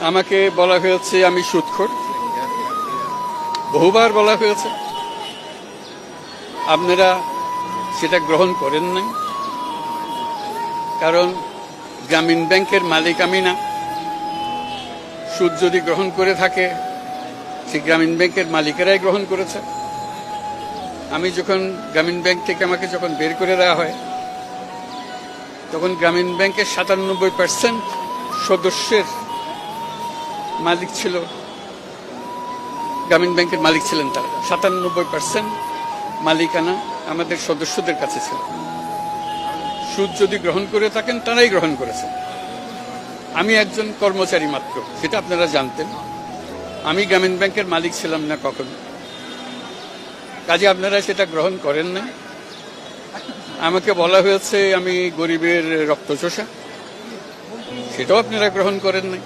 আমাকে বলা হয়েছে আমি সুদখোর, বহুবার বলা হয়েছে। আপনারা সেটা গ্রহণ করেন নাই, কারণ গ্রামীণ ব্যাংকের মালিক আমি না। সুদ যদি গ্রহণ করে থাকে, সেই গ্রামীণ ব্যাংকের মালিকেরাই গ্রহণ করেছে। আমি যখন গ্রামীণ ব্যাংক থেকে আমাকে যখন বের করে দেওয়া হয়, তখন গ্রামীণ ব্যাংকের ৯৭% সদস্যের মালিক ছিল, গ্রামীণ ব্যাংকের মালিক ছিলেন তারা। ৯৭% মালিকানা আমাদের সদস্যদের কাছে ছিল। সুদ যদি গ্রহণ করে থাকেন, তারাই গ্রহণ করেছেন। আমি একজন কর্মচারী মাত্র, সেটা আপনারা জানতেন। আমি গ্রামীণ ব্যাংকের মালিক ছিলাম না কখনো। কাজে আপনারা সেটা গ্রহণ করেন না। আমাকে বলা হয়েছে আমি গরিবের রক্তচোষা, সেটাও আপনারা গ্রহণ করেন নাই।